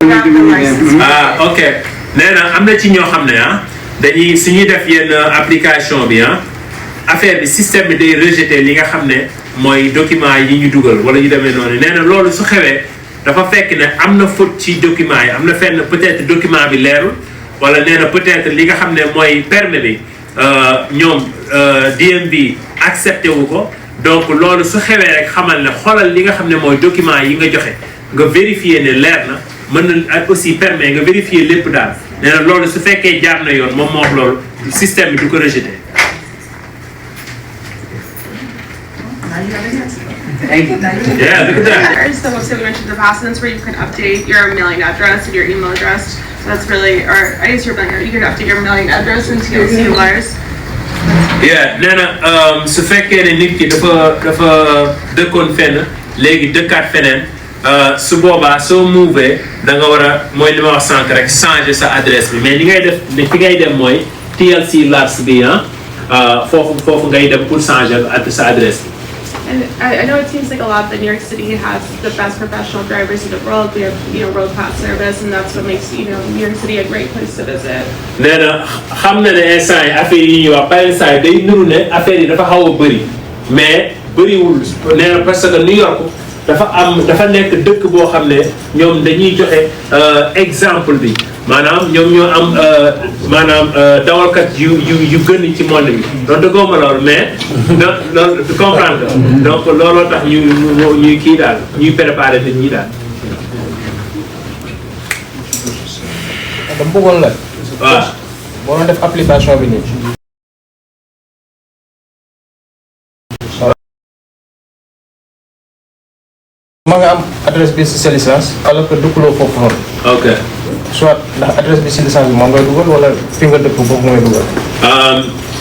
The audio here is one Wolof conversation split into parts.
ok nee na am na ci ñoo xam ne dañuy suñuy def yenn application bi affaire bi système bi day rejeter li nga xam ne mooy document yi ñu dugal wala ñu demee noonu nee na loolu su xewee dafa fekk ne am na faute ci document yi am na fenn peut-être document bi leerul wala nee na peut-être li nga xam ne mooy permis bi ñoom DMV accepté wu ko donc loolu su xewee rek xamal ne xoolal li nga xam ne mooy document yi nga joxe nga vérifier ne leer na mën na ak aussi permet nga vérifier lépp daal nee na loolu su fekkee jaar na yoon moom moo wax loolu système bi du ko rejeté. Thank you. Yeah, look at that. So website we mentioned in the past, and that's where you can update your mailing address and your email address. So that's really, or I guess your mailing, you can update your mailing address and TLC wires. Yeah, nee na su fekkee ne nit ki dafa dëkkoon fenn léegi dëkkaat feneen su boobaa soo move da nga war a mooy li ma wax sànq rek changer sa adresse bi mais li ngay def fi ngay dem mooy TLC labs bi foofu ngay dem pour changer sa adresse bi. And I know it seems like a lot that New York City has the best professional drivers in the world. We have, road pass service, and that's what makes, New York City a great place to visit. nee na xam na ne instant yi affaire yi ñuy wax par instant yi day nuru ne affaire yi dafa xaw a bëri mais bëriwul nee na parce que New York dafa nekk dëkk boo xam ne ñoom dañuy joxe exemple bi maanaam ñoom ñoo am maanaam dawalkat yu gën ci monde bi donc dëggoo ma loolu mais loolu comprendre donc looloo tax ñuy kii daal ñuy préparer nit ñi daal. dama bëggoon la. waaw boo doon def application bi nii. ma nga am adresse bi ci licence alors que dëkkuloo foofu noonu. ok. soit ndax adresse bi ci licence bi moom ngay dugal wala fi nga dëkk boobu ngay dugal.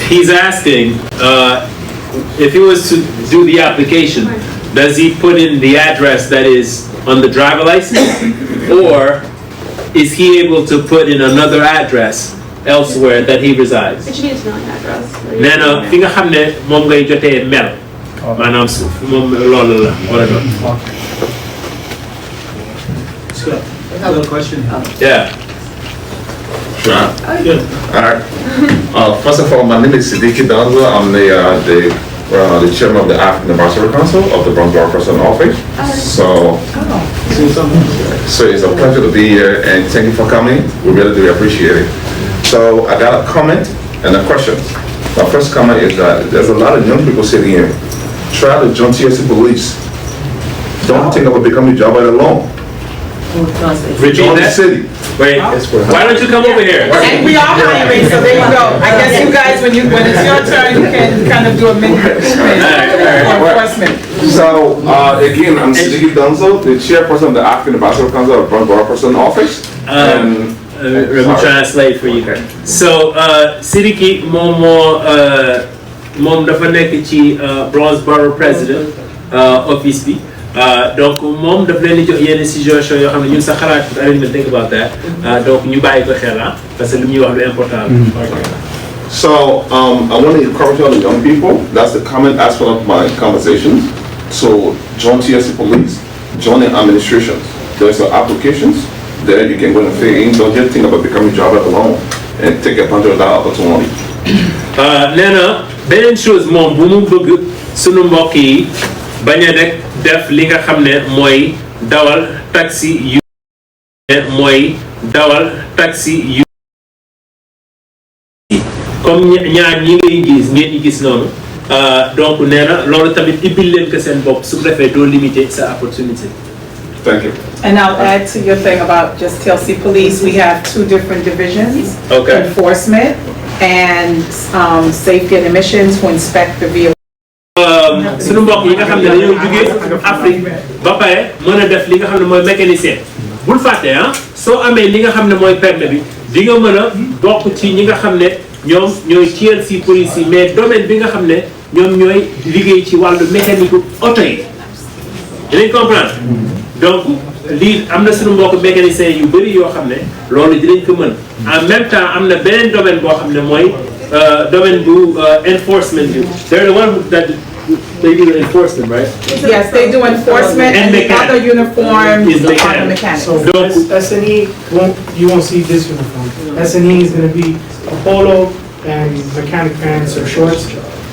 He's asking if he was to do the application, does he put in the address that is on the driver license, or is he able to put in another address elsewhere that he resides? It should be his mailing address. nee na fi nga xam ne moom ngay jotee mel. maanaam moom loolu la wala doon. I have a question. Yeah. Sure. All right. First of all, my name is Siddiqui Danza. I'm the chairman of the African Ambassador Council of the Bronx Bar Person Office. So it's a pleasure to be here, and thank you for coming. We really do appreciate it. So I got a comment and a question. My first comment is that there's a lot of young people sitting here. Try to join TSC Police. Don't think about becoming a job alone. Join the city. Wait, why don't you come over here? And we are hiring, so there you go. I guess you guys, when it's your turn, you can kind of do a mini enforcement. So again, I'm Siddiqui Dunzo, the chairperson of the African Ambassador Council of Bronx Bar Person Office. Let me translate for you. So Siddiqui moom dafa nekk ci Bronx Borough President office bi. Donc moom daf leen di jox yenn situation yoo xam ne ñun sa xalaat I didn't even think about that donc ñu bàyyi ko xel parce que li ñuy wax lu important la. So I want to encourage all the young people. That's the common aspect of my conversation. So join TSC Police, join the administrations. There's applications there you can go and fill in. Don't just think about becoming a job alone and take advantage of that opportunity. nee na beneen chose moom bu mu bëgg sunu mbokk yi bañ a rek def li nga xam ne mooy dawal taxi yu comme ñaar ñi ngay gis ngeen ñi gis noonu donc nee na loolu tamit ibbil leen ko seen bopp su ko defee doo limiter sa opportunité. Thank you. And I'll add to your thing about just TLC Police. We have two different divisions. Okay. Enforcement and safety and emissions who inspect the vehicle. sunu mbokk yi nga xam ne dañoo jugee Afrique ba pare mën a def li nga xam ne mooy mécanicien bul fàtte soo amee li nga xam ne mooy permis bi di nga mën a bokk ci ñi nga xam ne ñoom ñooy TLC police yi mais domaine bi nga xam ne ñoom ñooy liggéey ci wàllu mécanique oto yi dinañ comprendre donc lii am na sunu mbokk mécanicien yu bëri yoo xam ne loolu dinañ ko mën en même temps am na beneen domaine boo xam ne mooy domaine bu enforcement bi they're the one that They do the enforcement, right? Yes, they do enforcement And and the mechanic. other uniforms Is are the mechanic. mechanics. So Don't- S&E, you won't see this uniform. S&E is gonna be a polo and mechanic pants or shorts.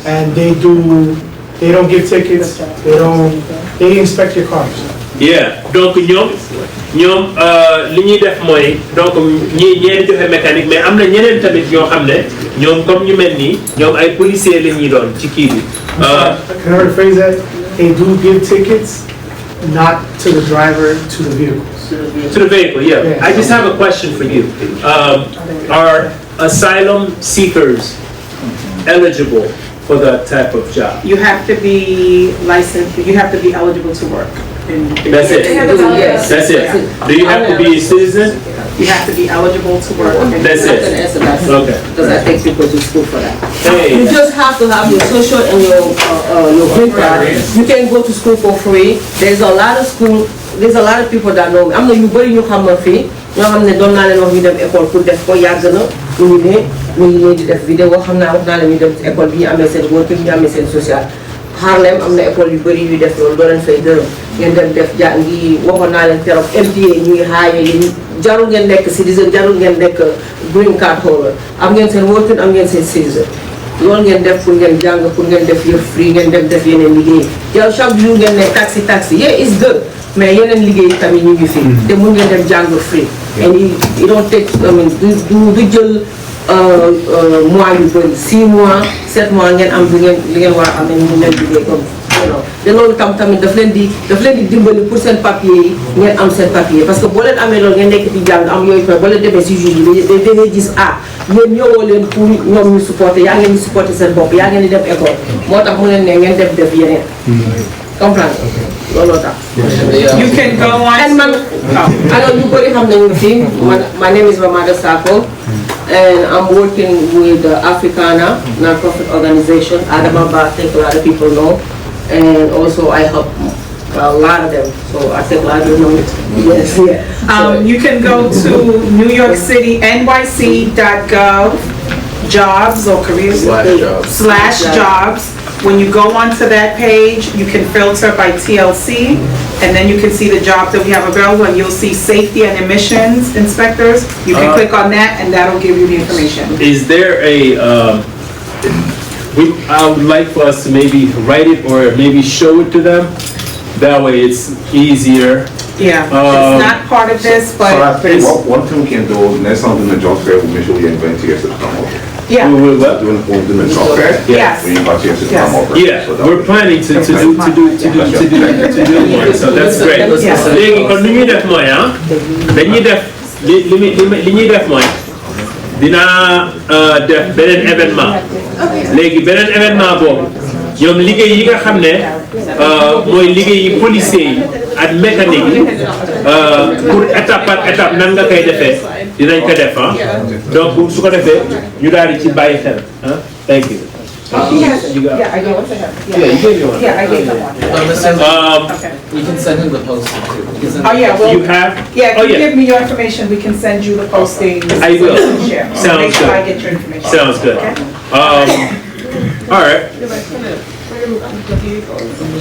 And they don't give tickets, they inspect your cars. Yeah, donc ñoom li ñuy def mooy donc ñeen joxe mécanique mais am na ñeneen tamit ñoo xam ne ñoom comme ñu mel nii ñoom ay policiers la ñuy doon ci kii bi. Can I rephrase that? They do give tickets, not to the driver, to the vehicles. To the vehicle, yeah. I just have a question for you. Are asylum seekers eligible for that type of job? You have to be licensed, you have to be eligible to work. That's it? Yes. That's it? Do you have to be a citizen? You have to be eligible to work. That's it? Okay. Because I take people to school for that. Hey. You just have to have your social and your green card. You can go to school for free. There's a lot of people that know me. I'm not you bari ñu xam ma fi ñoo xam ne doon naa leen wax ñu dem école pour def ko yàgg na ñu ngi ne di def vidéo xam naa wax naa leen ñu dem école bi ñu amee seen work ñu amee seen social. Harlem am na école yu bëri yu def loolu doo leen fay dërëm ngeen dem def ngi waxoon naa leen keroog MTA ñuy xaaye yi jarul ngeen nekk citizen jarul ngeen nekk green card holder am ngeen seen working am ngeen seen citizen loolu ngeen def pour ngeen jàng pour ngeen def yëf free ngeen dem def yeneen liggéey yow chaque jour ngeen ne taxi yeah it's good mais yeneen liggéey tamit ñu ngi fi te mun ngeen dem jàng free and you don't take du jël mois yu bëri 6 mois 7 mois ngeen am li ngeen war a am ne ñu leen liggéey comme te loolu tamit daf leen di dimbali pour seen papier yi ngeen am seen papier parce que boo leen amee loolu ngeen nekk di jàng am yooyu boo leen demee si juge bi da ngay gis yéen ñëwoo leen pour ñoom ñu supporter yaa ngeen di supporter seen bopp yaa ngeen di dem école moo tax mu leen ne ngeen def yeneen comprendre looloo tax. You can go on. And alors ñu bëri xam nañu fi my name is Amadou Ly and I'm working with the Africana non-profit organization. Adamaba, I think a lot of people know, and also I help a lot of them. So I think a lot of you know it. Yes, yeah. You can go to New York City, nyc.gov, jobs or careers /jobs. When you go onto that page, you can filter by TLC, and then you can see the jobs that we have available, and you'll see safety and emissions inspectors. You can click on that, and that'll give you the information. Is there a, I would like for us to maybe write it or maybe show it to them. That way it's easier. Yeah, it's not part of this, So I but think one thing we can do, next time doing the job fair, we'll make sure we invite TS to come over. yeah, We will what? Doing the job fair, yes. we invite TS to come over. Yeah, So that we're way- planning to do more, so that's great. Yeah. léegi kon li ñuy def mooy dañuy def li ñuy def mooy dinaa def beneen événement léegi beneen événement boobu ñoom liggéey yi nga xam ne mooy liggéey yi policiers yi ak mécanique yi pour étape par étape nan nga koy defee dinañ ko def donc su ko defee ñu daal di ci bàyyi xel thank you. You got it. Yeah, I gave one to him. Yeah, you gave me one. Yeah, I gave him one. Okay. You can send him the posting too. You can send Oh, yeah, well. You have? Yeah, Oh, if you yeah. give me your information, we can send you the postings. I will. Share. Sounds Make sure good. I get your information. Sounds good. Okay? All right.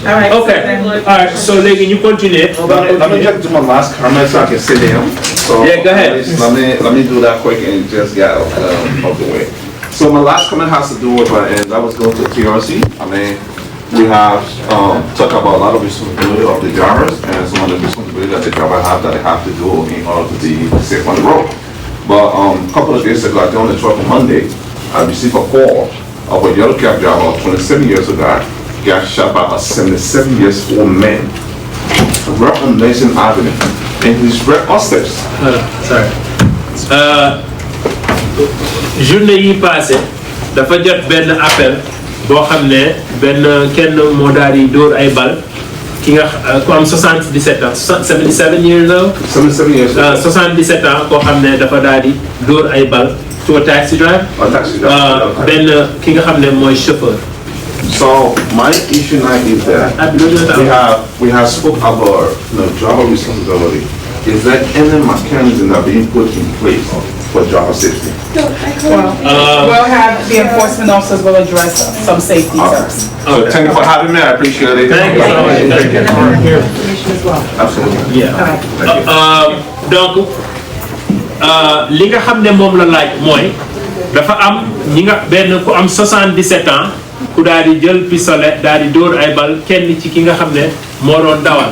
All right. Okay. All right. So, léegi ñu continuer. Let me just do my last comment so I can sit down. So Yeah, go ahead. Let me do that quick and just get out of the way. So my last comment has to do with, and that was going to TRC. I mean, we have talked about a lot of responsibility of the drivers and some of the responsibility that the driver have that they have to do in order to be safe on the road. But a couple of days ago, I think on the 12th of Monday, I received a call of a yellow cab driver, 27 years old guy, got shot by a 77-year-old man right on Mason Avenue, and he's right upstairs. Sorry. Journée yi passé dafa jot benn appel boo xam ne kenn moo daal di dóor ay bal ki nga ku am 77 ans 77 years old 77 years old. 77 ans koo xam ne dafa daal di dóor ay bal to a taxi driver A taxi driver. benn ki nga xam ne mooy chauffeur. So my issue now is that we have spoke about driver responsibility, is there any mechanism that being put in place for driver safety? We'll have the enforcement officers will address some safety concerns. So thank you for having me. I appreciate it. Thank you so much. Thank you. Information as well. Absolutely. Yeah. Donc li nga xam ne moom la laaj mooy dafa am ñi nga benn ku am 77 ans ku daal di jël pistolet daal di dóor ay bal kenn ci ki nga xam ne moo doon dawal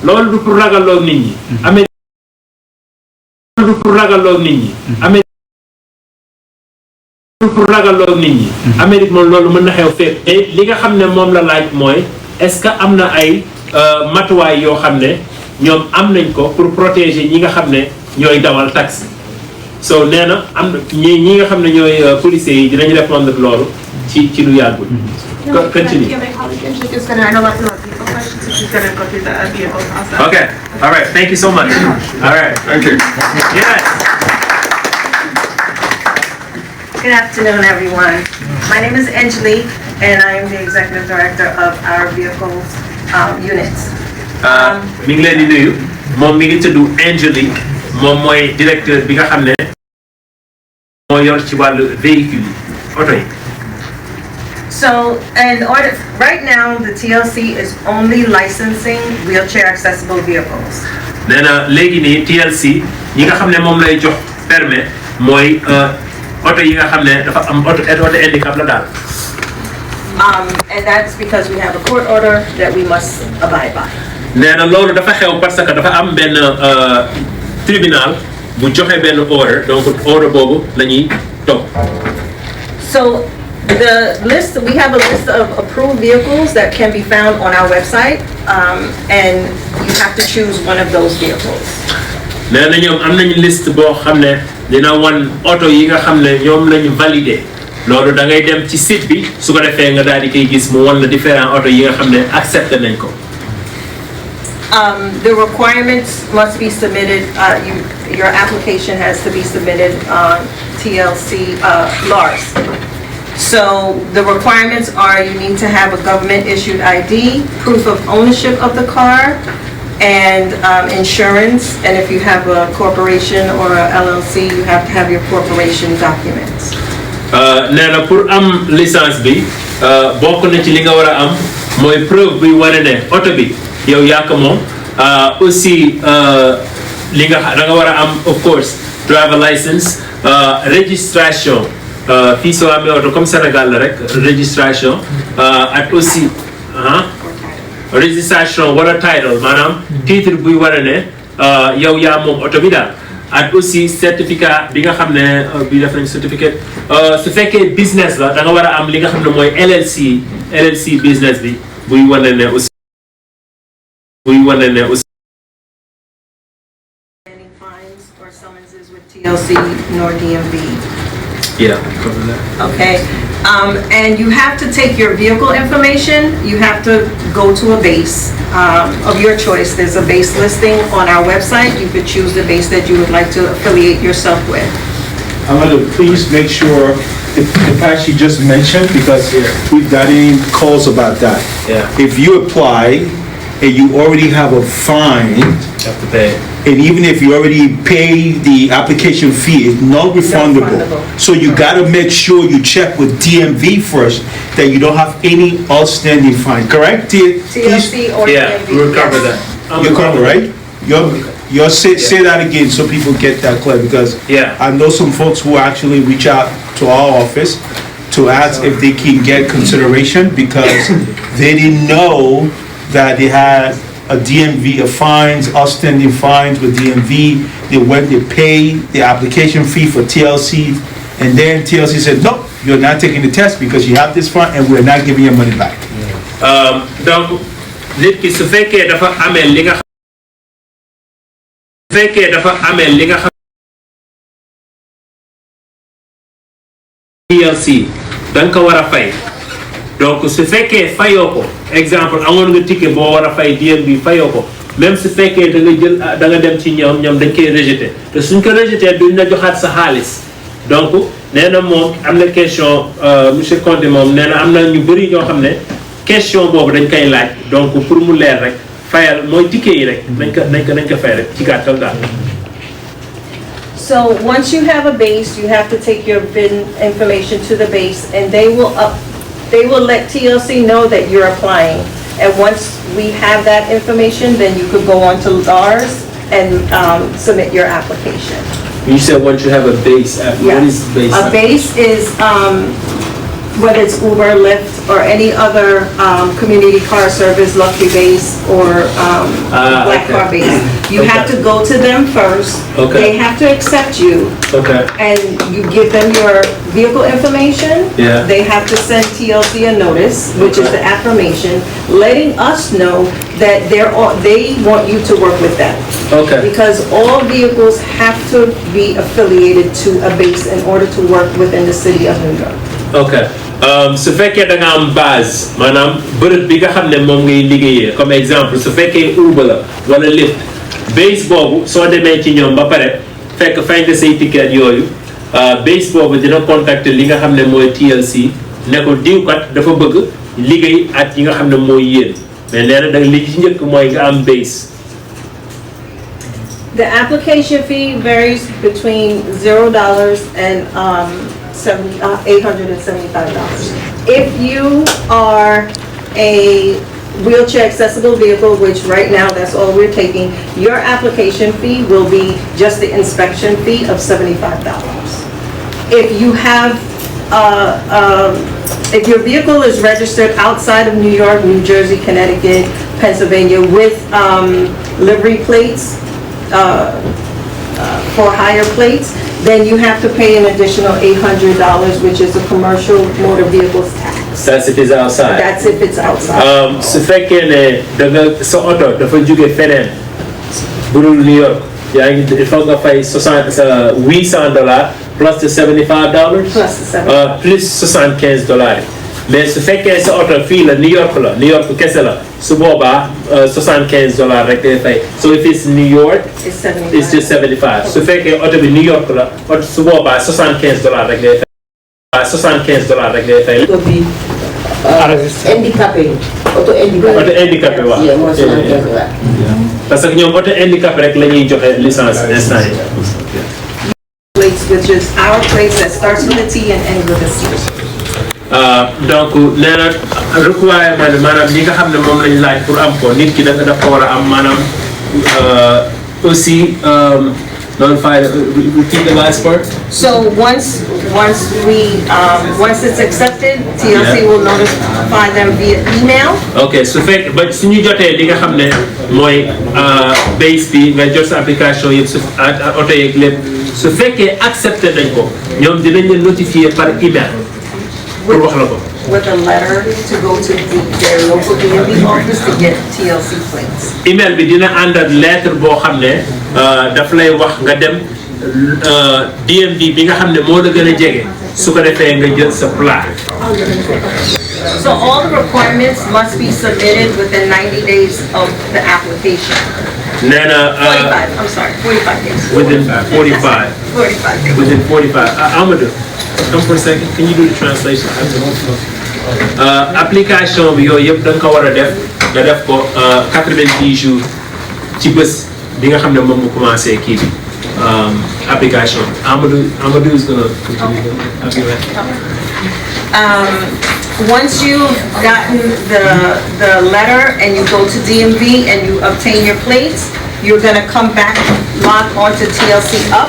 loolu du pour ragaloo nit ñi amee loolu du pour ragaloo nit ñi amee pour ragaloo nit ñi Amérique moom loolu mën na xew fépp et li nga xam ne moom la laaj mooy est-ce que am na ay matuwaay yoo xam ne ñoom am nañ ko pour protéger ñi nga xam ne ñooy dawal taxi so nee na am na ñi nga xam ne ñooy policiers yi dinañ répondre loolu ci lu yàggul. Continue. Okay. All right. Thank you so much. All right. Thank you. Yes. Good afternoon, everyone. My name is Angelique, and I am the executive director of our vehicles units. mi ngi leen di nuyu moom mi ngi tudd Angelique moom mooy directeur bi nga xam ne moo yor ci wàllu véhicule yi oto yi. So, right now, the TLC is only licensing wheelchair accessible vehicles. nee na léegi nii TLC ñi nga xam ne moom lay jox permis mooy oto yi nga xam ne dafa am oto handicap la daal. And that's because we have a court order that we must abide by. nee na loolu dafa xew parce que dafa am benn tribunal bu joxe benn order donc order boobu la ñuy topp. So the list, we have a list of approved vehicles that can be found on our website, and you have to choose one of those vehicles. nee na ñoom am nañu liste boo xam ne dina wan oto yi nga xam ne ñoom lañu validé loolu da ngay dem ci site bi su ko defee nga daal di koy gis mu wan la différents oto yi nga xam ne accepté nañ ko. The requirements must be submitted, your application has to be submitted on TLC LARS. So the requirements are you need to have a government issued ID, proof of ownership of the car, and insurance. And if you have a corporation or a LLC, you have to have your corporation documents. nee na pour am licence bi bokk na ci li nga war a am mooy preuve buy wane ne oto bi yow yaa ko moom aussi li nga da nga war a am of course driver license registration fii soo amee oto comme Sénégal la rek registration ak aussi registration wala title maanaam titre buy wane ne yow yaa moom oto bi daal ak aussi certificat bi nga xam ne bi def nañ certificat su fekkee business la da nga war a am li nga xam ne mooy LLC business bi buy wane ne aussi Any fines or summonses with TLC nor DMV. yeah Okay, and you have to take your vehicle information, you have to go to a base of your choice. There's a base listing on our website. You could choose the base that you would like to affiliate yourself with. Amadou, please make sure the patch you just mentioned, because we've gotten calls about that. Yeah. If you apply and you already have a fine, you have to pay. and even if you already pay the application fee, it's non-refundable. Non-refundable. So you gotta make sure you check with DMV first that you don't have any outstanding fine, correct? TLC or Yeah, DMV. we'll cover yes. that. You're covered, right? You're say that again so people get that clear, because Yeah. I know some folks who actually reach out to our office to ask if they can get consideration because they didn't know that they had a DMV, fines, outstanding fines with DMV. They went, they paid the application fee for TLC, and then TLC said, nope, you're not taking the test because you have this fine and we're not giving your money back. Donc nit ki su fekkee dafa amee li nga xam TLC da nga ko war a fay donc su fekkee fayoo ko exemple amoon nga ticket boo war a fay DMV fayoo ko même su fekkee da nga dem ci ñoom dañ koy rejeté te suñ ko rejeté duñ la joxaat sa xaalis donc nee na moom am na question monsieur Conté moom nee na am na ñu bëri ñoo xam ne question boobu dañ koy laaj donc pour mu leer rek fayal mooy ticket yi rek nañ ko fay rek ci gàttal daal. So once you have a base, you have to take your VIN information to the base, and they will let TLC know that you're applying. And once we have that information, then you could go on to LARS and submit your application. You said once you have a base, what is base? A base is whether it's Uber, Lyft, or any other community car service, luxury base, or black car base. You have to go to them first. Okay. They have to accept you. Okay. And you give them your vehicle information. Yeah. They have to send TLC a notice, which is the affirmation, letting us know that they want you to work with them. Okay. Because all vehicles have to be affiliated to a base in order to work within the city of New York. Okay. Su fekkee da nga am base maanaam bërëb bi nga xam ne moom ngay liggéeyee comme exemple su fekkee Uber la wala Lyft base boobu soo demee ci ñoom ba pare fekk fay nga say ticket yooyu base boobu dina contacter li nga xam ne mooy TLC ne ko diwkat dafa bëgg liggéey ak yi nga xam ne mooy yéen mais nee na da li ci njëkk mooy nga am base. The application fee varies between $0 and $875. If you are a wheelchair accessible vehicle, which right now that's all we're taking, your application fee will be just the inspection fee of $75. If you have, if your vehicle is registered outside of New York, New Jersey, Connecticut, Pennsylvania with livery plates, for higher plates, then you have to pay an additional $800, which is a commercial motor vehicles tax. That's if it's outside. That's if it's outside. Su fekkee ne da nga sa oto dafa jóge feneen budul New York yaa ngi il faut nga fay $800 plus the $75. Plus $75. Mais su fekkee sa oto fii la New York kese la su boobaa $75 rek ngay fay. So if it's New York, it's just $75. Su fekkee oto bi New York la su boobaa $75 rek ngay fay. $75 rek ngay fay. handicapé auto handicapé waaw. Parce que ñoom auto handicapé rek la ñuy joxe licence instant yi. Which is our place that starts with a T and ends with a C. Donc nee na requirement maanaam ñi nga xam ne moom lañ laaj pour am ko nit ki dafa war a am maanaam aussi notify repeat the last part. So once it's accepted, TLC will notify them via email. Okay, su fekk ba suñu jotee li nga xam ne mooy base bi nga jot sa application yëpp su oto yeeg lépp su fekkee accepté nañ ko ñoom dinañ leen notifier par email. With a letter to go to their local DMV office to get TLC plates. Email bi dina ànd ak lettre boo xam ne daf lay wax nga dem DMV bi nga xam ne moo la gën a jege su ko defee nga jël sa plaque. So all the requirements must be submitted within 90 days of the application. Nee na 45. I'm sorry, 45 days. Within 45. 45 days. Within 45. Amadou, come for a second. Can you do the translation? Application bi yooyu yëpp da nga ko war a def nga def ko 90 jours ci bés bi nga xam ne moom mu commencé kii bi application. Amadou is gonna continue. Once you've gotten the letter and you go to DMV and you obtain your plates, you're going to come back, log onto TLC Up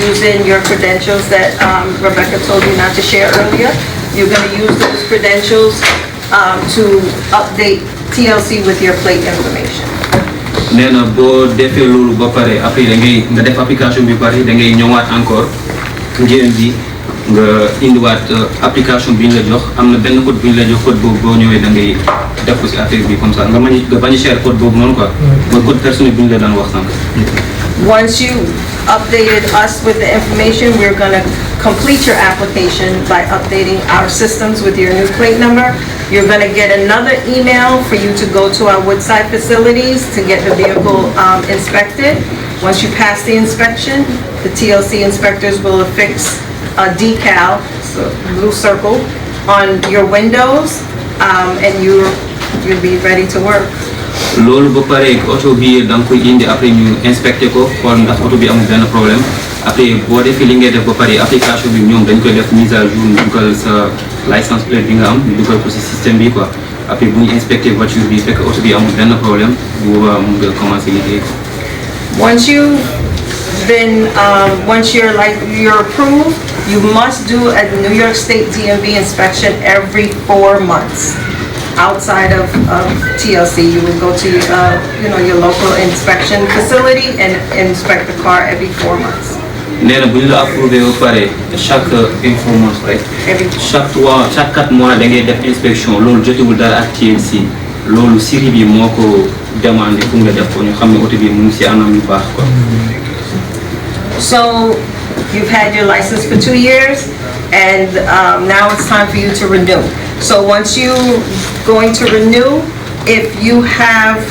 using your credentials that Rebecca told you not to share earlier. You're going to use those credentials to update TLC with your plate information. nee na boo defee loolu ba pare après da ngay nga def application bi pare da ngay ñëwaat encore ngeen bi nga indiwaat application bi ñu la jox am na benn code bi ñu la jox code boobu boo ñëwee da ngay def ko ci affaire bi comme ça nga bañ a share code boobu noonu quoi mooy code personnel bi ñu la daan wax sànq. Once you updated us with the information, we're going to complete your application by updating our systems with your new plate number. You're going to get another email for you to go to our Woodside facilities to get the vehicle inspected. Once you pass the inspection, the TLC inspectors will affix a decal, so blue circle, on your windows, and you'll be ready to work. loolu ba pare auto bi da nga koy indi après ñu inspecté ko xool ndax auto bi amul benn problème après boo defee li ngay def ba pare application bi ñoom dañ koy def mise à jour ñu dugal sa license plate bi nga am ñu dugal ko si système bi quoi après bu ñu inspecté voiture bi fekk auto bi amul benn problème bu boobaa mun nga commencé liggéey ko. Once you've been, once you're approved, you must do a New York State DMV inspection every 4 months. Outside of TLC, you would go to, your local inspection facility and inspect the car every 4 months. nee na bu ñu la approuvé ba pare chaque 4 mois rek. chaque 4 mois da ngay def inspection loolu jotewul dara ak TLC loolu série bi moo ko demandé pour nga def ko ñu xam ne oto bi mu ngi si anam yu baax quoi. So you've had your license for 2 years, and now it's time for you to renew. So once you're going to renew, if you have,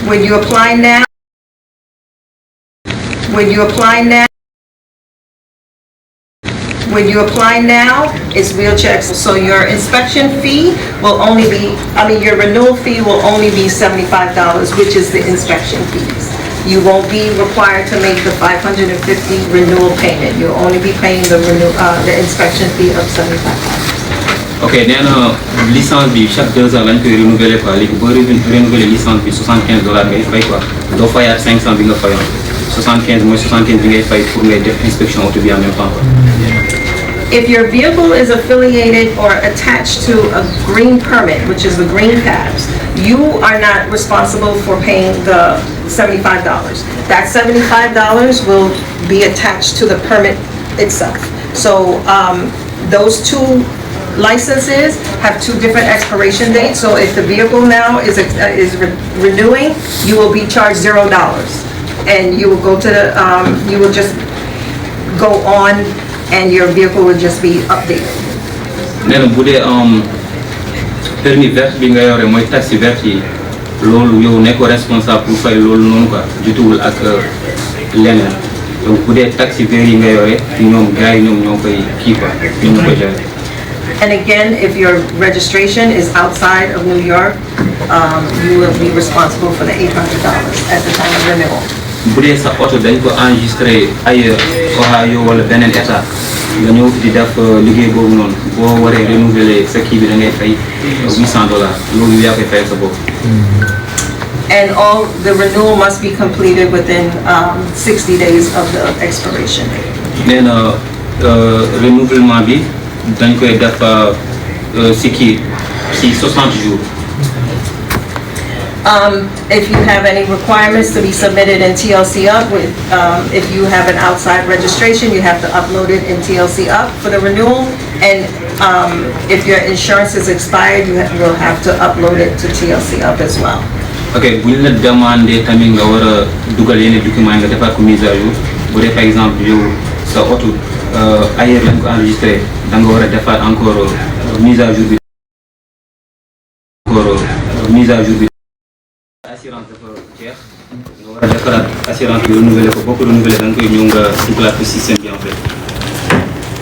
when you apply now, it's wheelchair. So your inspection fee will only be, your renewal fee will only be $75, which is the inspection fees. You won't be required to make the $550 renewal payment. You'll only be paying the inspection fee of $75. ok nee na licence bi chaque 2 ans lañ koy renouveler quoi léegi boo renouveler licence bi $75 ngay fay quoi doo fayaat 500 bi nga fayoon 75 mooy 75 bi ngay fay pour ngay def inspection auto bi en même temps quoi. If your vehicle is affiliated or attached to a green permit, which is the green cabs, you are not responsible for paying the $75. That $75 will be attached to the permit itself. So those two licenses have 2 different expiration dates. So if the vehicle now is renewing, you will be charged $0, and you will go to the you will just go on, and your vehicle will just be updated. nee na bu dee permis vert bi nga yore mooy taxi vert yi loolu yow nekkoo responsable pour fay loolu noonu quoi jotuwul ak leneen donc bu dee taxi vert yi nga yore ñoom gars yi ñoom ñoo koy kii quoi ñoom ñoo koy gérer. And again, if your registration is outside of New York, you will be responsible for the $800 at the time of renewal. bu dee sa oto dañ ko enregistré ailleurs Ohio wala beneen état nga ñëw di def liggéey boobu noonu boo waree renouveler sa kii bi da ngay fay $800 loolu yaa koy fayal sa bopp. And all the renewal must be completed within 60 days of the expiration. nee na renouvellement bi dañ koy def si 60 jours. If you have any requirements to be submitted in TLC Up, if you have an outside registration, you have to upload it in TLC Up for the renewal. And if your insurance is expired, you will have to upload it to TLC Up as well. ok bu ñu la demandé tamit nga war a dugal yenn documents nga defar ko mise à jour bu dee par exemple yow sa oto ailleurs lañ ko enregistré da nga war a defar encore mise à jour bi. assurance dafa jeex nga war a defaraat assurance bi renouveler ko boo ko renouveler da nga koy ñëw nga dugalaat ko système bi en fait.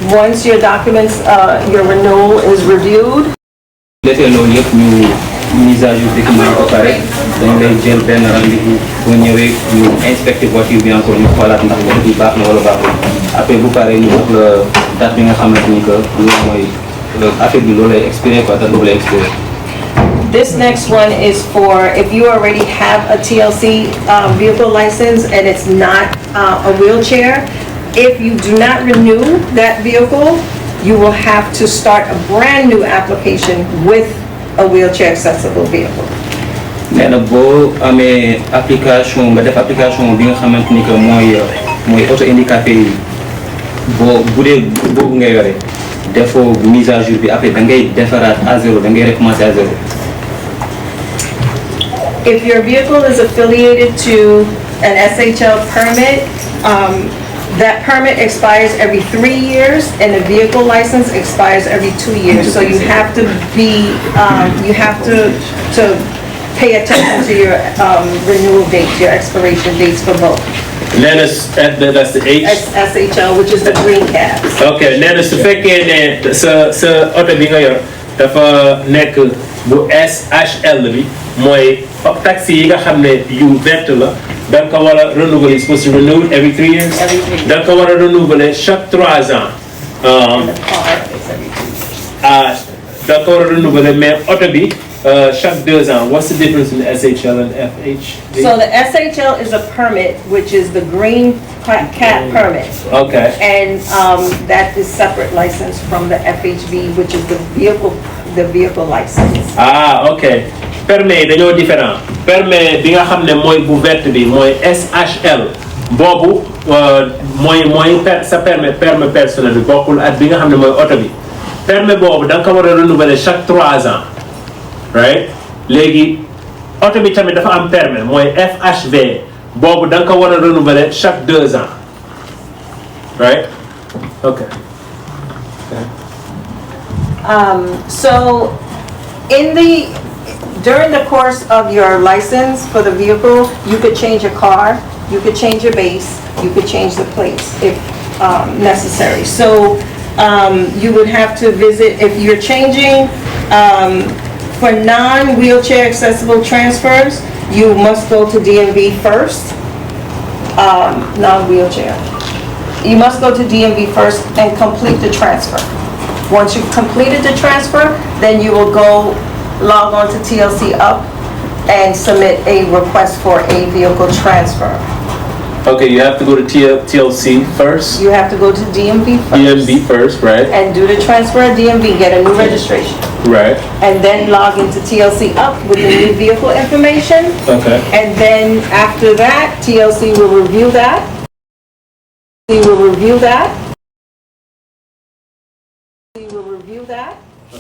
Once your documents, your renewal is reviewed. defee loolu yëpp ñu mise à jour document yi ba pare dañ lay jël benn rendez-vous boo ñëwee ñu inspecté voiture bi encore ñu xoolaat ndax voiture bi baax na wala baaxul après bu paree ñu wax la date bi nga xamante ni que loolu mooy affaire bi loolu lay expiré quoi date boobu lay expiré. This next one is for if you already have a TLC vehicle license and it's not a wheelchair. If you do not renew that vehicle, you will have to start a brand new application with a wheelchair accessible vehicle. nee na boo amee application nga def application bi nga xamante ni que mooy auto handicapé yi bu dee boobu nga yore defoo mise à jour bi après da ngay defaraat à zéro da ngay recommencer à zéro. If your vehicle is affiliated to an SHL permit, that permit expires every 3 years, and the vehicle license expires every 2 years. So you have to be, you have to pay attention to your renewal dates, your expiration dates for both. nee na that's the H. SHL, which is the green cabs. ok nee na su fekkee ne sa oto bi nga yor dafa nekk bu SHL bi mooy taxi yi nga xam ne yu vert la da nga ko war a renouveler, supposed to renew it every 3 years. Da nga ko war a renouveler chaque 3 ans. Da nga ko war a renouveler mais oto bi chaque 2 ans. What's the difference in the SHL and FHD? So the SHL is a permit, which is the green cat permit. Okay. And that is separate license from the FHB, which is the vehicle license. Okay. Permis dañoo différent. Permis bi nga xam ne mooy bu vert bi mooy SHL boobu mooy sa permis personnel bi bokkul ak bi nga xam ne mooy oto bi. Permis boobu da nga ko war a renouveler chaque 3 ans. Right? Léegi oto bi tamit dafa am permis mooy FHV boobu da nga ko war a renouveler chaque 2 ans. Right? Okay. So during the course of your license for the vehicle, you could change your car, you could change your base, you could change the plates if necessary. So you would have to visit, if you're changing for non-wheelchair accessible transfers, you must go to DMV first, non-wheelchair. You must go to DMV first and complete the transfer. Once you've completed the transfer, then you will go log on to TLC Up and submit a request for a vehicle transfer. Okay, you have to go to TLC first? You have to go to DMV first. DMV first, right? And do the transfer at DMV, get a new registration. Right. And then log into TLC Up with the new vehicle information. Okay. And then after that, TLC will review that. We will review that.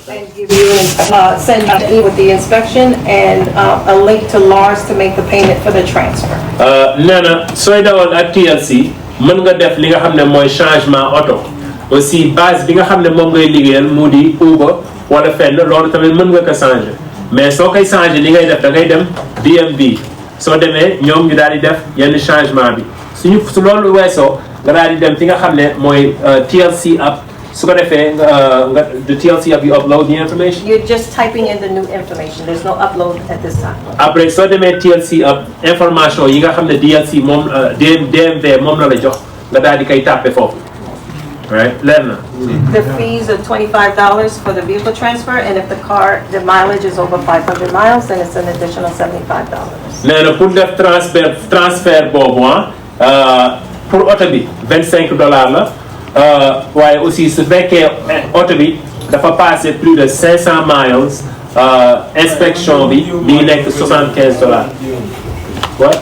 And give you, send you with the inspection and a link to Lars to make the payment for the transfer. Nana, sooy dawal ak TLC mën nga def li nga xam ne mooy changement auto aussi base bi nga xam ne moom ngay liggéeyal mu di Uber wala fenn loolu tamit mën nga ko changer mais soo koy changer li ngay def da ngay dem DMV soo demee ñoom ñu daal di def yenn changement bi su loolu weesoo nga daal di dem fi nga xam ne mooy TLC app. So the TLC app, you upload the information? You're just typing in the new information. There's no upload at this time. Après, so the TLC app information, you got the DLC DMV mom la jox nga daal di kay tapé fofu. Right? Learn. The fees are $25 for the vehicle transfer, and if the mileage is over 500 miles, then it's an additional $75. Now, pour def transfert bobu pour auto bi $25 la. Ouais, aussi su fekkee auto bi dafa passer plus de 500 miles inspection bi mi ngi nekk $75. What?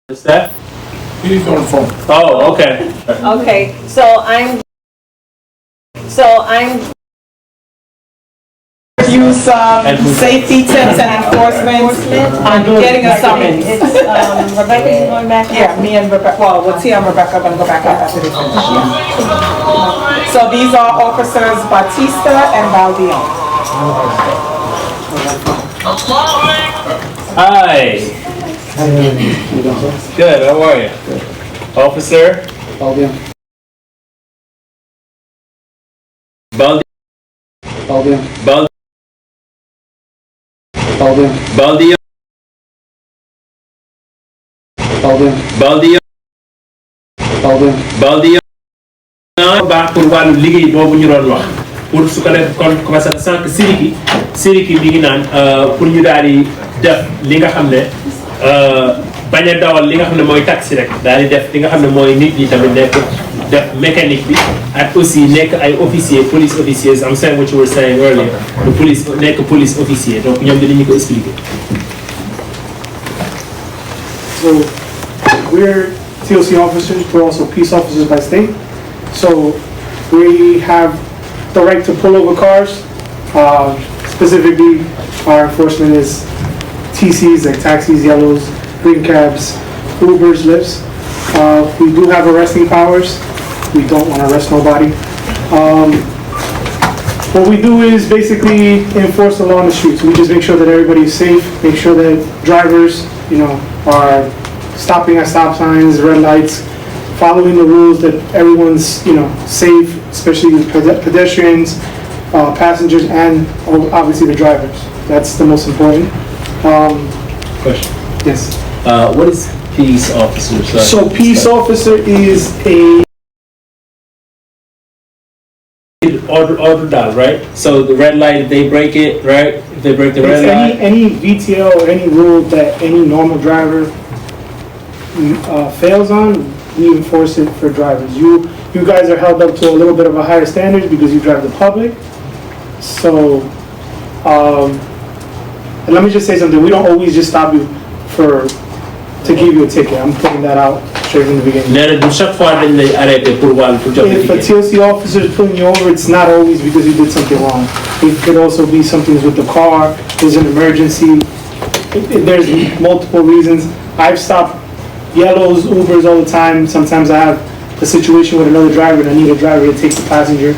What's that? He's on the phone. Oh, okay. Okay, so I'm use safety tips and enforcement on getting a summons. Rebecca, you going back? Yeah, me and Rebecca, well, Tia and Rebecca are gonna go back up after this. So these are officers Batista and Baldion. Hi. Good, how are you? Officer? Baldion. Baax pour wàllu liggéey boobu ñu doon wax pour su ko def kon commencé na sànq Siriki mi ngi naan pour ñu daal di def li nga xam ne bañ a dawal li nga xam ne mooy taxi rek daal di def li nga xam ne mooy nit ñi tamit nekk def mécanique bi ak aussi nekk ay officier police officiers. I'm saying what you were saying earlier, the police nekk police officier donc ñoom dinañu ko expliquer. So we're TLC officers, we're also peace officers by state. So we have the right to pull over cars. Specifically, our enforcement is TCs like taxis, yellows, green cabs, Ubers, Lyfts. We do have arresting powers. We don't want to arrest nobody. What we do is basically enforce the law on the streets. We just make sure that everybody is safe, make sure that drivers, are stopping at stop signs, red lights, following the rules that everyone's, safe, especially pedestrians, passengers, and obviously the drivers. That's the most important. Question. Yes. What is peace officer? So peace officer is a order down, right? So the red light, if they break it, right? If they break the red light. Any VTL or any rule that any normal driver fails on, we enforce it for drivers. You guys are held up to a little bit of a higher standard because you drive the public. So, and let me just say something. We don't always just stop you to give you a ticket. I'm putting that out straight from the beginning. If a TLC officer is pulling you over, it's not always because you did something wrong. It could also be something with the car, there's an emergency. There's multiple reasons. I've stopped yellows, Ubers all the time. Sometimes I have a situation with another driver and I need a driver to take the passenger.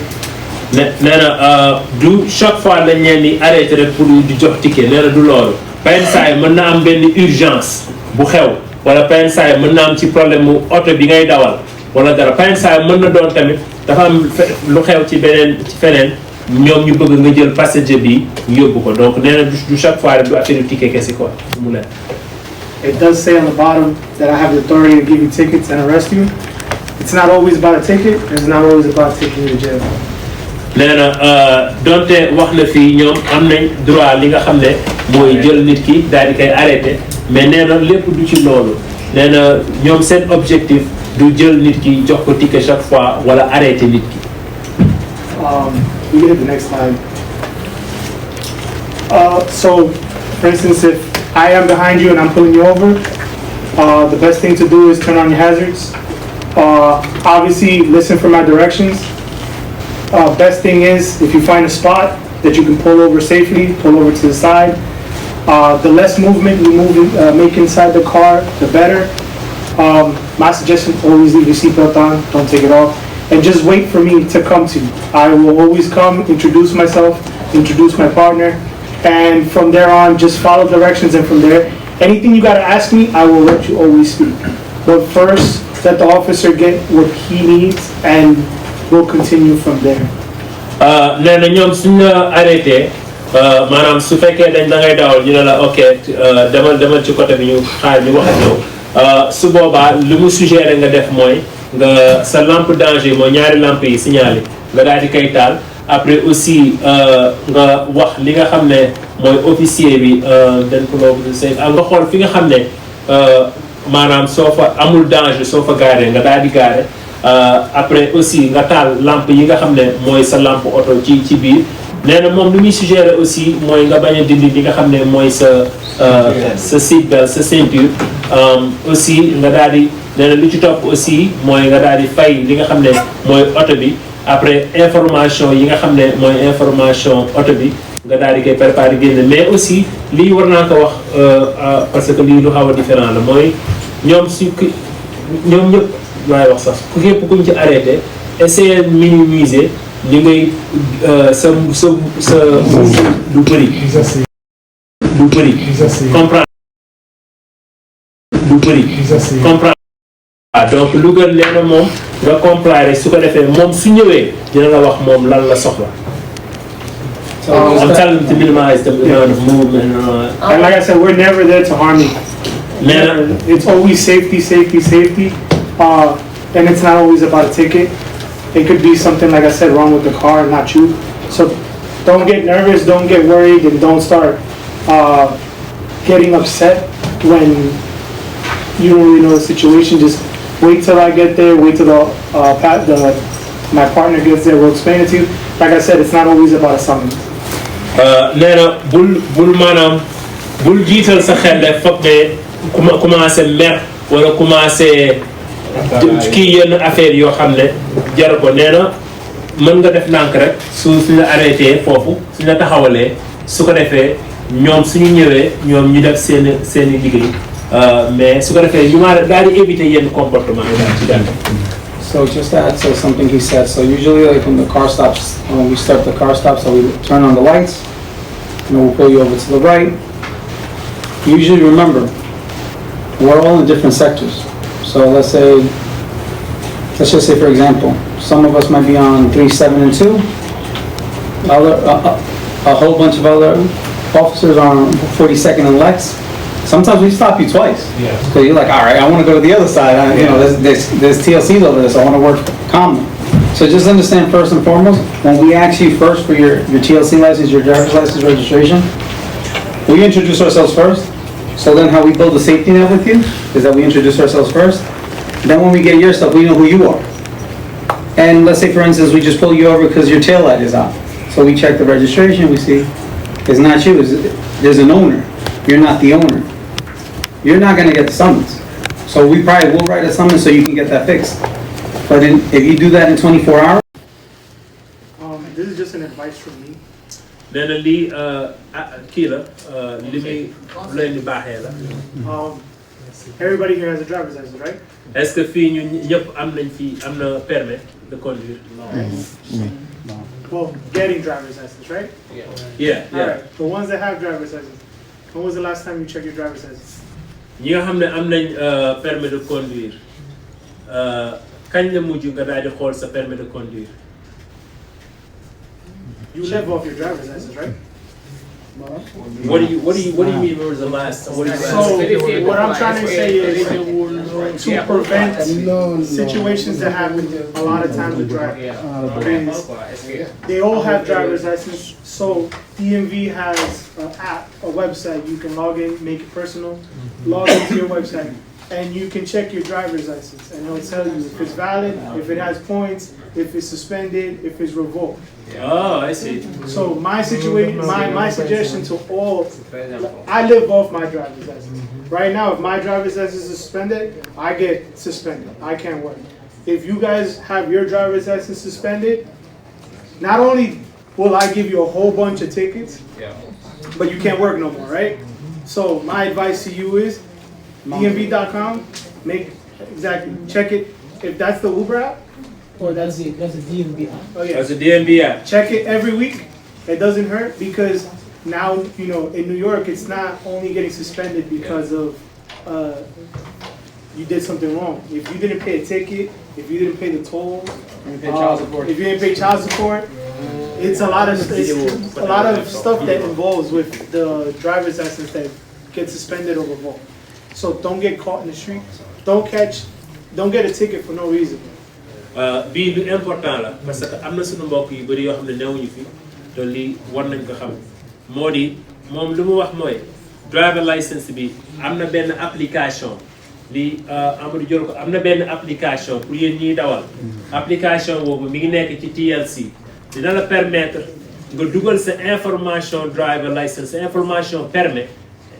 Du chaque fois dañ leen di arrêté rek pour di jox ticket nee na du loolu penn saa yi mën na am benn urgence bu xew wala penn saa yi mën na am ci problème mu oto bi ngay dawal wala dara penn saa yi mën na doon tamit dafa am lu xew ci feneen ñoom ñu bëgg nga jël passager bi yóbbu ko donc nee na du chaque fois rek du affaire ticket kese quoi mu leer. It does say on the bottom that I have the authority to give you tickets and arrest you. It's not always about a ticket. It's not always about taking you to jail. nee na donte wax na fii ñoom am nañ droit li nga xam ne mooy jël nit ki daal di koy arrêté mais nee na lépp du ci loolu nee na ñoom seen objectif du jël nit ki jox ko ticket chaque fois wala arrêté nit ki. You get the next slide. So, for instance, if I am behind you and I'm pulling you over, the best thing to do is turn on your hazards. Obviously, listen for my directions. Best thing is, if you find a spot that you can pull over safely, pull over to the side. The less movement you make inside the car, the better. My suggestion, always leave your seatbelt on, don't take it off. And just wait for me to come to you. I will always come, introduce myself, introduce my partner, and from there on, just follow directions, and from there, anything you gotta ask me, I will let you always speak. But first, let the officer get what he needs, and we'll continue from there. nee na ñoom suñu la arrêté maanaam su fekkee da ngay dawal ñu ne la ok demal ci côté bi ñu xaar ñu wax ak yow su boobaa li mu suggéré nga def mooy nga sa lampe danger mooy ñaari lampe yi signalé nga daal di koy taal après aussi nga wax li nga xam ne mooy officier bi dañ ko loolu nga xool fi nga xam ne maanaam soo fa amul danger soo fa gaaree nga daal di gaare après aussi nga taal lampe yi nga xam ne mooy sa lampe oto ci biir nee na moom lu muy suggéré aussi mooy nga bañ a dindi li nga xam ne mooy sa seat belt sa ceinture aussi nga daal di nee na lu ci topp aussi mooy nga daal di fay li nga xam ne mooy oto bi après information yi nga xam ne mooy information oto bi nga daal di koy préparer génn mais aussi lii war naa ko wax parce que lii lu xaw a différent la mooy ñoom ñëpp waaye wax sax ku képp kuñ ci arrêté essayer minimiser li ngay sa lu bëri comprendre lu bëri comprendre donc lu gën leen na moom nga comprendre su ko defee moom su ñëwee dina la wax moom lan la soxla. I'm telling them to minimize the amount of movement. And like I said, we're never there to harm you. Never. It's always safety, safety, safety. And it's not always about a ticket. It could be something, like I said, wrong with the car, not you. So don't get nervous, don't get worried, and don't start getting upset when you don't really know the situation. Just wait till I get there, wait till my partner gets there, we'll explain it to you. Like I said, it's not always about a summons. nee na bul maanaam bul jiital sa xel rek foog ne commencé mer wala commencé kii yenn affaire yoo xam ne jar ko nee na mën nga def ndànk rek suñu la arrêté foofu suñu la taxawalee su ko defee ñoom suñu ñëwee ñoom ñu def seen i liggéey mais su ko defee ñu daal di éviter yenn comportement yi daal ci dal. So just to add to something he said, so usually like when the car stops, when we start the car stop, so we turn on the lights, and then we'll pull you over to the right. Usually remember, we're all in different sectors. So let's just say for example, some of us might be on 3, 7, and 2. A whole bunch of other officers are on 42nd and Lex. Sometimes we stop you twice. Yeah. So you're like, all right, I want to go to the other side. You know, there's TLCs over there, so I want to work calmly. So just understand first and foremost, when we ask you first for your TLC license, your driver's license registration, we introduce ourselves first. So then how we build a safety net with you is that we introduce ourselves first. Then when we get your stuff, we know who you are. And let's say, for instance, we just pull you over because your tail light is out. So we check the registration, we see it's not you, there's an owner. You're not the owner. You're not gonna get the summons. So we probably will write a summons so you can get that fixed. But if you do that in 24 hours. This is just an advice from me. nee na lii kii la li muy leen di baaxee la. Everybody here has a driver's license, right? Est-ce que fii ñun ñëpp am na permis de conduire? Well, getting driver's license, right? Yeah. All right. The ones that have driver's license, when was the last time you checked your driver's license? ñi nga xam ne am nañ permis de conduire kañ la mujj nga daal di xool sa permis de conduire? You live off your driver's license, right? What do you mean? When was the last? What do you So what I'm trying to say is to prevent situations that happen a lot of times with drivers. They all have driver's license. So DMV has an app, a website. You can log in, make it personal, log into your website, and you can check your driver's license, and it'll tell you if it's valid, if it has points, if it's suspended, if it's revoked. Oh, I see. So my situation, my suggestion to all, I live off my driver's license. Right now, if my driver's license is suspended, I get suspended. I can't work. If you guys have your driver's license suspended, not only will I give you a whole bunch of tickets, but you can't work no more, right? So my advice to you is DMV.com, check it. If that's the Uber app, or that's a DMV app. Oh yeah. That's a DMV app. Check it every week. It doesn't hurt because now, you know, in New York, it's not only getting suspended because of you did something wrong. If you didn't pay a ticket, if you didn't pay the toll, if you didn't pay child support, it's a lot of stuff that involves with the driver's license that gets suspended or revoked. So don't get caught in the street. Don't get a ticket for no reason. bii lu important la parce que am na suñu mbokk yu bëri yoo xam ne newuñu fi te lii war nañ ko xam moo di moom lu mu wax mooy driver license bi am na benn application li Amadou jël ko am na benn application pour yéen ñiy dawal application boobu mi ngi nekk ci TLC dina la permettre nga dugal sa information driver license sa information permis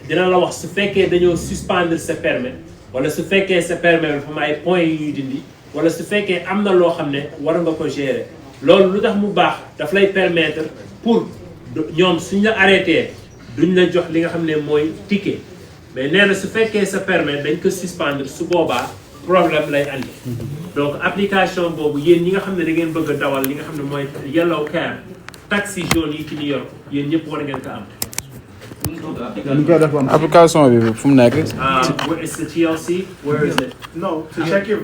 dina la wax su fekkee dañoo suspendre sa permis wala su fekkee sa permis dafa am ay points yu ñuy dindi wala su fekkee am na loo xam ne war nga ko gérer loolu lu tax mu baax daf lay permettre pour ñoom suñ la arrêté duñ la jox li nga xam ne mooy ticket mais nee na su fekkee sa permis dañ ko suspendre su boobaa problème lay andi donc application boobu yéen ñi nga xam ne da ngeen bëgg a dawal li nga xam ne mooy yellow cab taxi jaune yi ci New York yéen ñëpp war ngeen ko am. application bi fu mu nekk. Where is the TLC? Where is it? No, to check your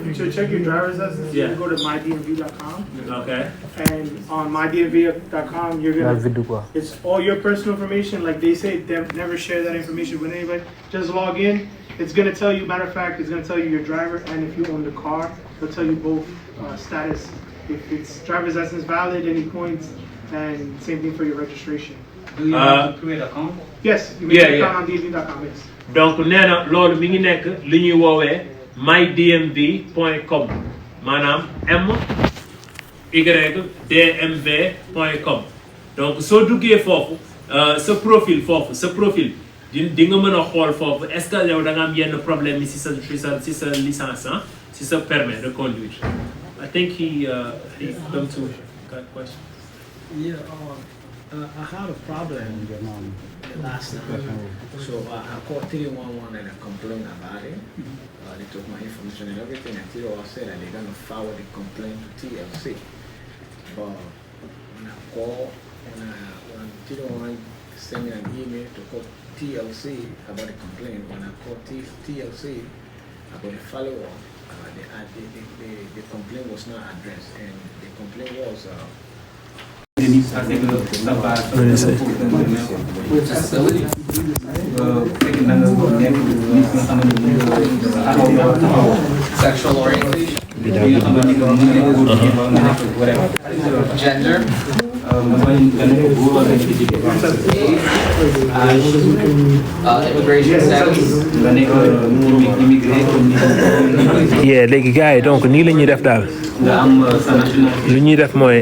driver's license, Yeah. you go to mydmv.com. Okay. And on mydmv.com, you're gonna. It's all your personal information. Like they say, never share that information with anybody. Just log in. It's gonna tell you. Matter of fact, it's gonna tell you your driver and if you own the car. It'll tell you both status. If it's driver's license valid, any points, and same thing for your registration. Do you have to create an account? Yes, you make an account on dmv.com. Yes. Donc nee na loolu mi ngi nekk li ñuy woowee mydmv.com maanaam mydmv.com donc soo duggee foofu sa profil di nga mën a xool foofu est-ce que yow da nga am yenn problème yi si sa licence si sa permis de conduire. I think he come to that question. Yeah, I had a problem last time. So I called 311 and I complained about it. They took my information and everything. And TLC said that they're going to forward the complaint to TLC. But when I called, when 311 sent me an email to call TLC about a complaint. When I called TLC about a follow-up, the complaint was not addressed, and the complaint was sexual orientation, gender, immigration status. yeah léegi gars yi donc nii la ñuy def daal lu ñuy def mooy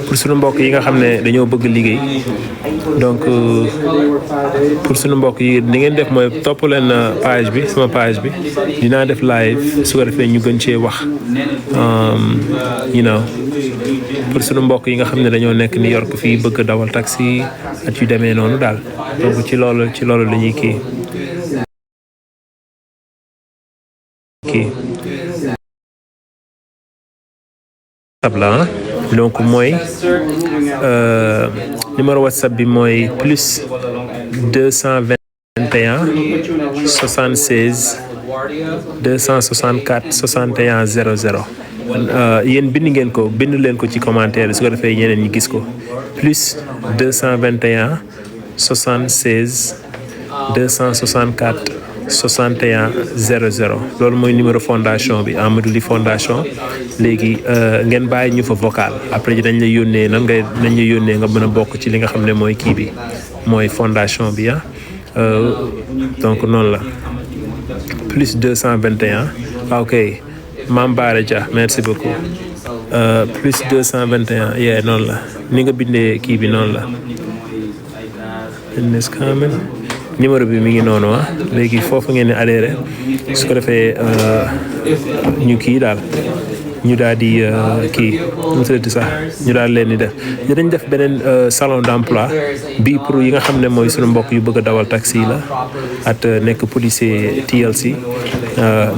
pour suñu mbokk yi nga xam ne dañoo bëgg liggéey donc pour suñu mbokk yi ni ngeen def mooy topp leen page bi sama page bi dinaa def live su ko defee ñu gën cee wax you know pour suñu mbokk yi nga xam ne dañoo nekk New York fii bëgg dawal taxi at yu demee noonu daal donc ci loolu la ñuy kii tabla donc mooy numéro WhatsApp bi mooy plus 221 76 264 61 00 yéen bind leen ko ci commentaire su ko defee ñeneen ñi gis ko plus 221 76 264 61 00 loolu mooy numéro fondation bi Amadou Ly fondation léegi ngeen bàyyi ñu fa vocal après dañ lay yónnee nañ la yónnee nga mën a bokk ci li nga xam ne mooy kii bi mooy fondation bi donc noonu la plus 221 ok Mame Bara Dia merci beaucoup plus 221 yeah noonu la ni nga bindee kii bi noonu la business comment numéro bi mi ngi noonu léegi foofu ngeen di adhéré su ko defee ñu kii daal ñu daal di kii nu mu tuddati sax ñu daal leen di def dinañ def beneen salon d'emploi bii pour yi nga xam ne mooy sunu mbokk yu bëgg a dawal taxi la at nekk policier TLC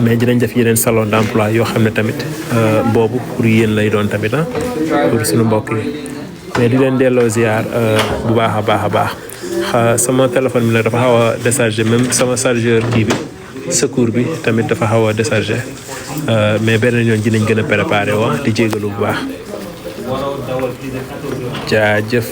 mais dinañ def yeneen salon d'emploi yoo xam ne tamit boobu pour yéen lay doon tamit pour sunu mbokk yi mais di leen delloo ziar bu baax a baax sama téléphone bi nag dafa xaw a déchargé même sama chargeur kii bi secours bi tamit dafa xaw a déchargé mais beneen yoon dinañ gën a préparé di jégalu bu baax jaajëf